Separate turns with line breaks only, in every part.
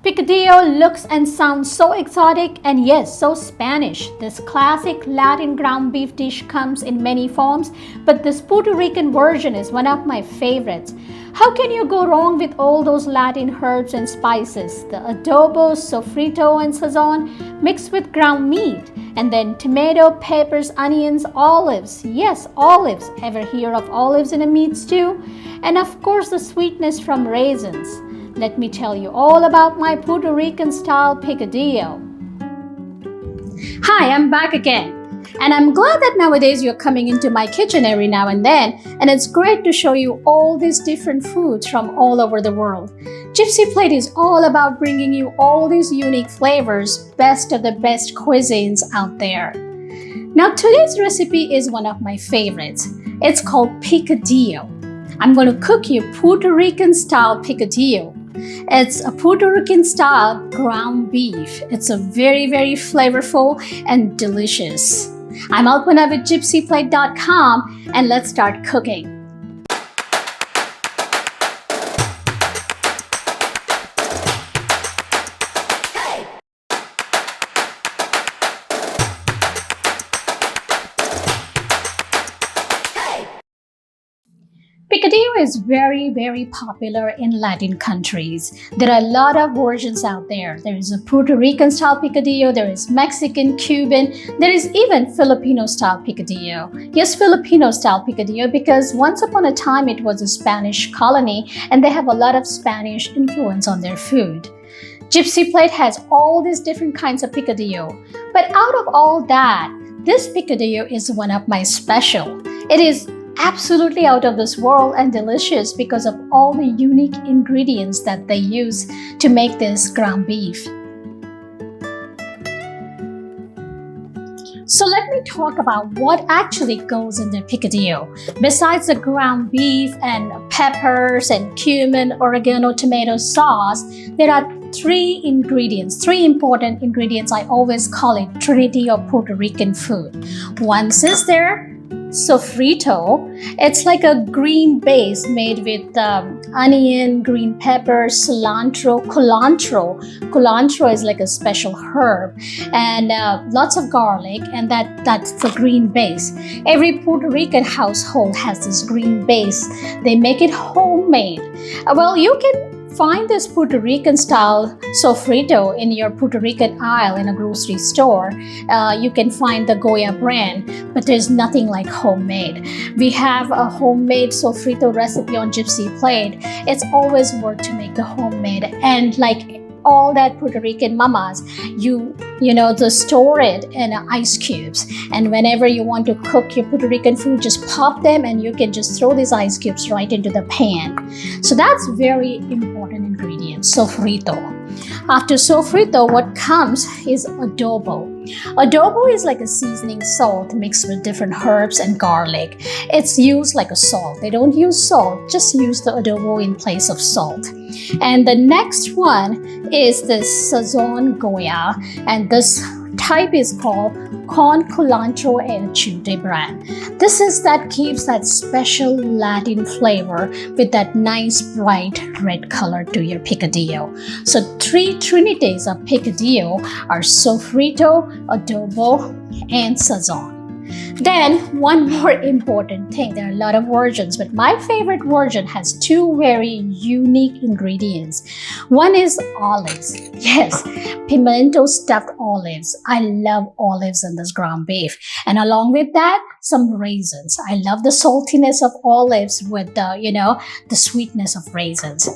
Picadillo looks and sounds so exotic and yes, so Spanish. This classic Latin ground beef dish comes in many forms, but this Puerto Rican version is one of my favorites. How can you go wrong with all those Latin herbs and spices? The adobo, sofrito, and sazon mixed with ground meat, and then tomato, peppers, onions, olives. Yes, olives. Ever hear of olives in a meat stew? And of course, the sweetness from raisins. Let me tell you all about my Puerto Rican style picadillo. Hi, I'm back again. And I'm glad that nowadays you're coming into my kitchen every now and then, and it's great to show you all these different foods from all over the world. Gypsy Plate is all about bringing you all these unique flavors, best of the best cuisines out there. Now today's recipe is one of my favorites. It's called picadillo. I'm going to cook you Puerto Rican style picadillo. It's a Puerto Rican style ground beef. It's a very flavorful and delicious. I'm Alpana with gypsyplate.com and let's start cooking. Picadillo is very popular in Latin countries. There are a lot of versions out there. There is a Puerto Rican style picadillo, there is Mexican, Cuban, there is even Filipino style picadillo. Yes, Filipino style picadillo because once upon a time it was a Spanish colony and they have a lot of Spanish influence on their food. Gypsy Plate has all these different kinds of picadillo. But out of all that, this picadillo is one of my special. It is absolutely out of this world and delicious because of all the unique ingredients that they use to make this ground beef. So let me talk about what actually goes in the picadillo. Besides the ground beef and peppers and cumin, oregano, tomato sauce, there are three important ingredients. I always call it Trinity of Puerto Rican food. One is there sofrito. It's like a green base made with onion, green pepper, cilantro, culantro. Culantro is like a special herb, and lots of garlic, and that's the green base. Every Puerto Rican household has this green base. They make it homemade. Well, you can find this Puerto Rican style sofrito in your Puerto Rican aisle in a grocery store. You can find the Goya brand, but there's nothing like homemade. We have a homemade sofrito recipe on Gypsy Plate. It's always worth to make the homemade, and like all that Puerto Rican mamas, you store it in ice cubes, and whenever you want to cook your Puerto Rican food, just pop them and you can just throw these ice cubes right into the pan. So that's very important ingredient, sofrito. After sofrito, what comes is adobo. Adobo is like a seasoning salt mixed with different herbs and garlic. It's used like a salt. They don't use salt, just use the adobo in place of salt. And the next one is this Sazon Goya, and this type is called con culantro and chute brand. This is that gives that special Latin flavor with that nice bright red color to your picadillo. So three trinities of picadillo are sofrito, adobo, and sazon. Then one more important thing, there are a lot of versions, but my favorite version has two very unique ingredients. One is olives. Yes, pimento stuffed olives. I love olives in this ground beef. And along with that, some raisins. I love the saltiness of olives with the sweetness of raisins.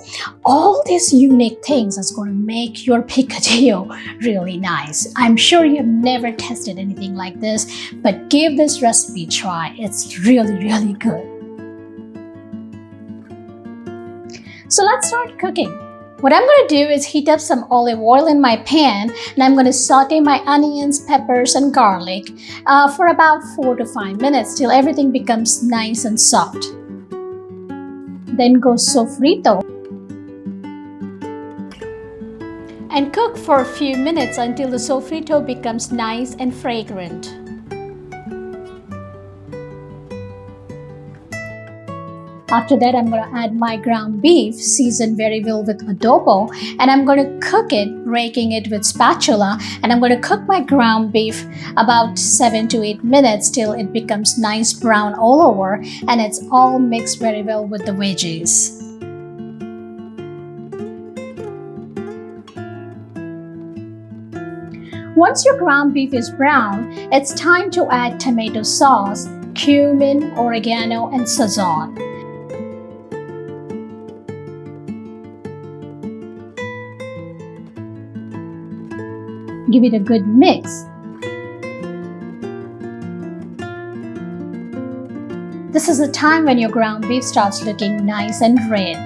All these unique things is going to make your picadillo really nice. I'm sure you've never tested anything like this, but give this recipe a try. It's really good. So let's start cooking. What I'm going to do is heat up some olive oil in my pan, and I'm going to saute my onions, peppers, and garlic for about 4 to 5 minutes till everything becomes nice and soft. Then go sofrito and cook for a few minutes until the sofrito becomes nice and fragrant. After that, I'm going to add my ground beef, seasoned very well with adobo, and I'm going to cook it, raking it with spatula, and I'm going to cook my ground beef about 7 to 8 minutes till it becomes nice brown all over and it's all mixed very well with the veggies. Once your ground beef is brown, it's time to add tomato sauce, cumin, oregano, and Sazon. Give it a good mix. This is the time when your ground beef starts looking nice and red.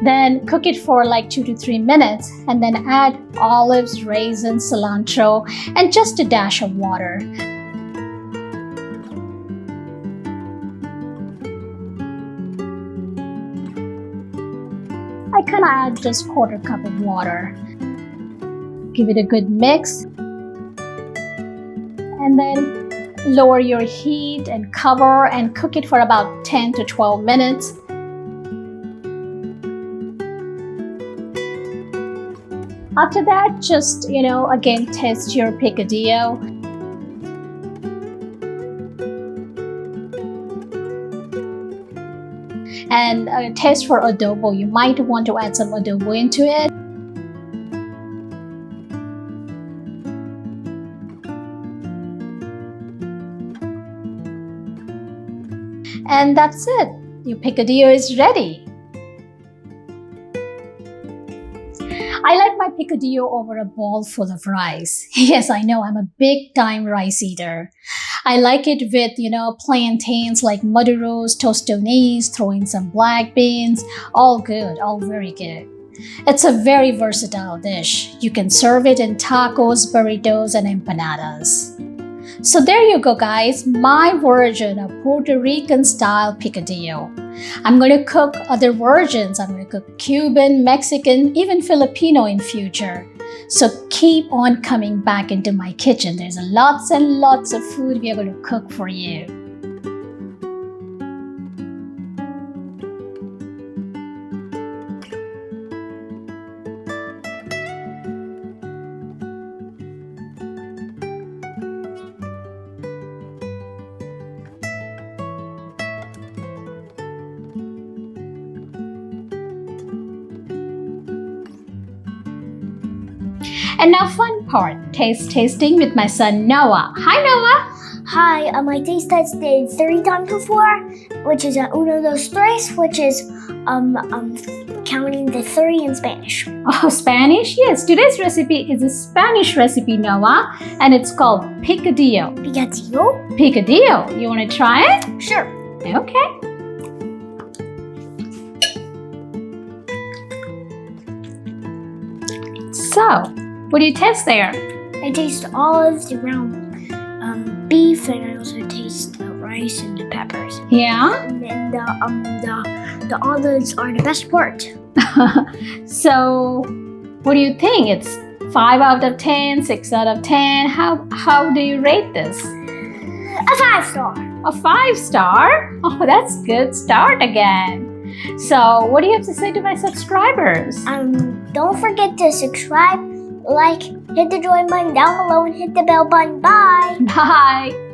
Then cook it for like 2 to 3 minutes and then add olives, raisins, cilantro, and just a dash of water. I kind of add just 1/4 cup of water. Give it a good mix. And then lower your heat and cover and cook it for about 10 to 12 minutes. After that, just, again, taste your picadillo. And taste for adobo. You might want to add some adobo into it. And that's it. Your picadillo is ready. I like my picadillo over a bowl full of rice. Yes, I know, I'm a big time rice eater. I like it with, plantains like maduros, tostones, throw in some black beans. All good, all very good. It's a very versatile dish. You can serve it in tacos, burritos, and empanadas. So there you go, guys, my version of Puerto Rican style picadillo. I'm going to cook other versions. I'm going to cook Cuban, Mexican, even Filipino in future. So keep on coming back into my kitchen. There's lots and lots of food we are going to cook for you. And now fun part, tasting with my son Noah. Hi Noah!
Hi, I taste tested 3 times before, which is uno, dos, tres, which is counting the 3 in Spanish.
Oh, Spanish? Yes, today's recipe is a Spanish recipe, Noah, and it's called picadillo.
Picadillo?
Picadillo. You want to try it?
Sure.
Okay. So, what do you taste there?
I taste olives, the ground beef, and I also taste the rice and the peppers.
Yeah?
And then the olives are the best part.
So, what do you think? It's 5 out of 10, 6 out of 10. How do you rate this?
A 5-star.
A 5-star? Oh, that's good start again. So, what do you have to say to my subscribers?
Don't forget to subscribe, like, hit the join button down below, and hit the bell button. Bye!
Bye!